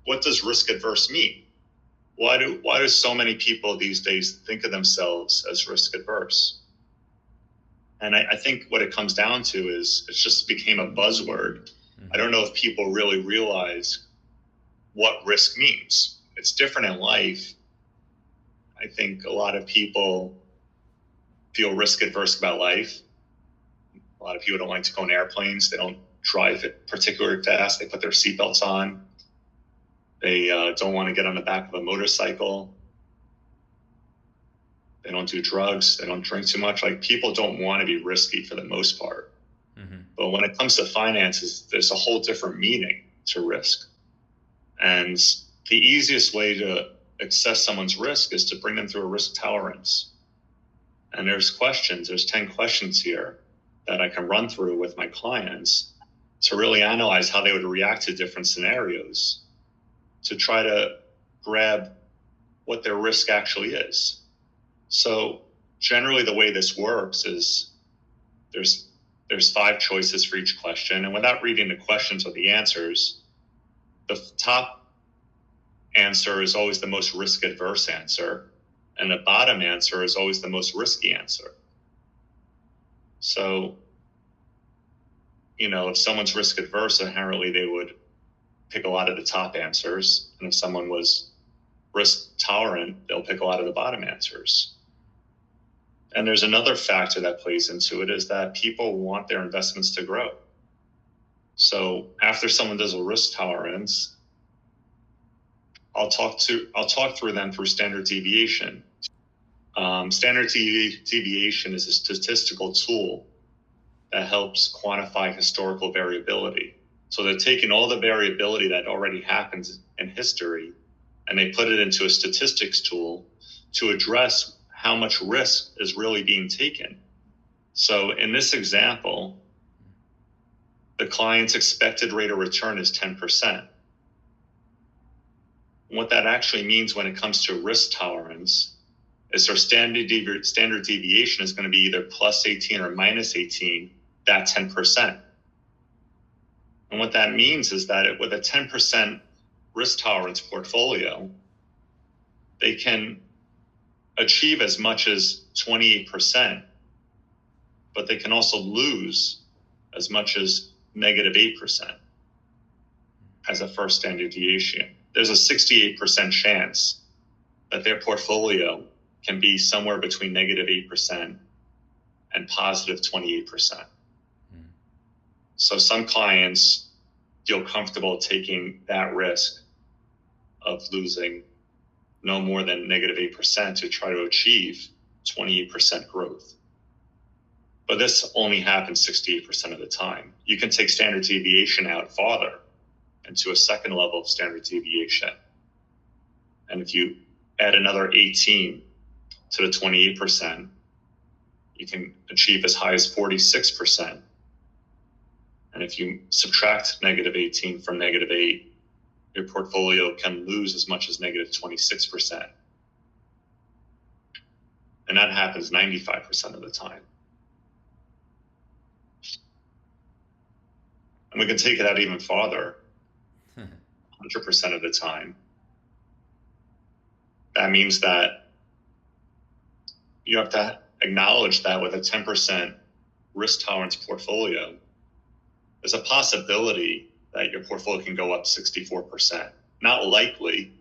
what does risk adverse mean? Why do so many people these days think of themselves as risk adverse? And I think what it comes down to is it just became a buzzword. Mm-hmm. I don't know if people really realize what risk means. It's different in life. I think a lot of people feel risk adverse about life. A lot of people don't like to go on airplanes. They don't drive it particularly fast. They put their seatbelts on. They don't want to get on the back of a motorcycle. They don't do drugs. They don't drink too much. Like, people don't want to be risky for the most part. Mm-hmm. But when it comes to finances, there's a whole different meaning to risk. And the easiest way to assess someone's risk is to bring them through a risk tolerance. And there's 10 questions here that I can run through with my clients to really analyze how they would react to different scenarios, to try to grab what their risk actually is. So generally the way this works is there's 5 choices for each question. And without reading the questions or the answers, the top answer is always the most risk adverse answer. And the bottom answer is always the most risky answer. So, if someone's risk adverse, inherently they would pick a lot of the top answers. And if someone was risk tolerant, they'll pick a lot of the bottom answers. And there's another factor that plays into it, is that people want their investments to grow. So after someone does a risk tolerance, I'll talk through them through standard deviation. Standard deviation is a statistical tool that helps quantify historical variability. So they're taking all the variability that already happens in history, and they put it into a statistics tool to address how much risk is really being taken. So in this example, the client's expected rate of return is 10%. What that actually means when it comes to risk tolerance is their standard deviation is going to be either plus 18 or minus 18, that 10%. And what that means is that with a 10% risk tolerance portfolio, they can achieve as much as 28%, but they can also lose as much as negative 8% as a first standard deviation. There's a 68% chance that their portfolio can be somewhere between negative 8% and positive 28%. So some clients feel comfortable taking that risk of losing no more than negative 8% to try to achieve 28% growth. But this only happens 68% of the time. You can take standard deviation out farther into a second level of standard deviation. And if you add another 18 to the 28%, you can achieve as high as 46%. And if you subtract negative 18 from negative 8, your portfolio can lose as much as negative 26%. And that happens 95% of the time. And we can take it out even farther, 100% of the time. That means that you have to acknowledge that with a 10% risk tolerance portfolio, there's a possibility that your portfolio can go up 64%. Not likely,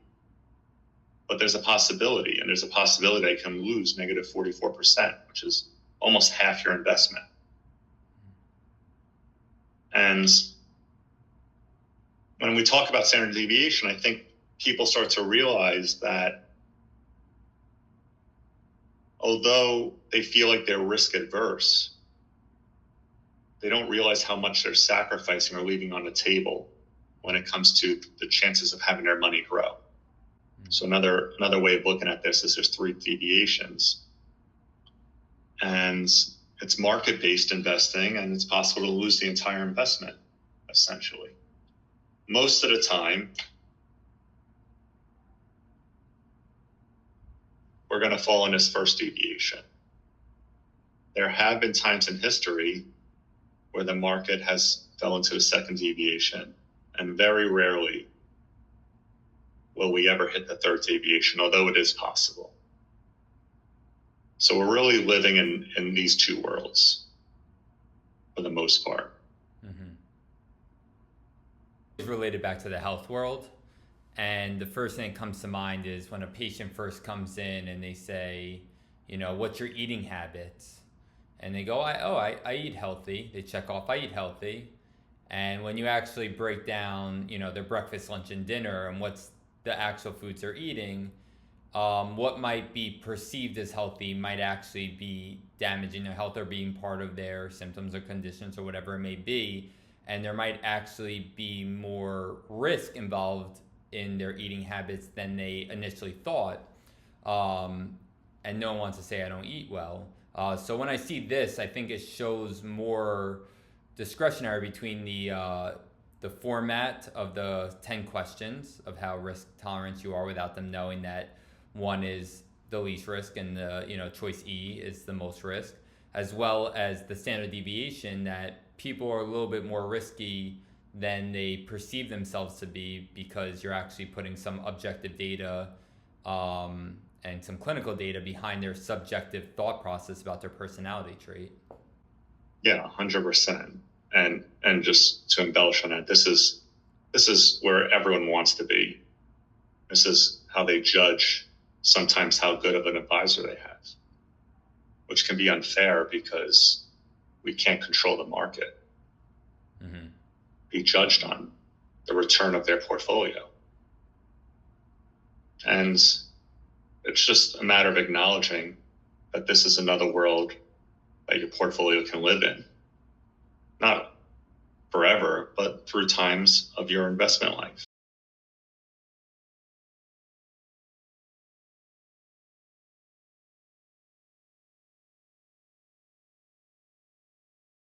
but there's a possibility. And there's a possibility that you can lose negative 44%, which is almost half your investment. And when we talk about standard deviation, I think people start to realize that although they feel like they're risk adverse, they don't realize how much they're sacrificing or leaving on the table when it comes to the chances of having their money grow. So another way of looking at this is there's 3 deviations. And it's market-based investing, and it's possible to lose the entire investment, essentially. Most of the time, we're going to fall in this first deviation. There have been times in history where the market has fell into a second deviation, and very rarely will we ever hit the third deviation, although it is possible. So we're really living in these two worlds for the most part. It's related back to the health world. And the first thing that comes to mind is when a patient first comes in and they say, you know, what's your eating habits? And they go, I eat healthy. They check off, I eat healthy. And when you actually break down, you know, their breakfast, lunch, and dinner and what's the actual foods they're eating, what might be perceived as healthy might actually be damaging their health or being part of their symptoms or conditions or whatever it may be. And there might actually be more risk involved in their eating habits than they initially thought. And no one wants to say I don't eat well. So when I see this, I think it shows more discretionary between the format of the 10 questions of how risk tolerant you are without them knowing that one is the least risk and the, you know, choice E is the most risk, as well as the standard deviation that people are a little bit more risky than they perceive themselves to be because you're actually putting some objective data and some clinical data behind their subjective thought process about their personality trait. Yeah, 100%. And just to embellish on that, this is where everyone wants to be. This is how they judge sometimes how good of an advisor they have, which can be unfair because we can't control the market. Be judged on the return of their portfolio. And it's just a matter of acknowledging that this is another world that your portfolio can live in. Not forever, but through times of your investment life.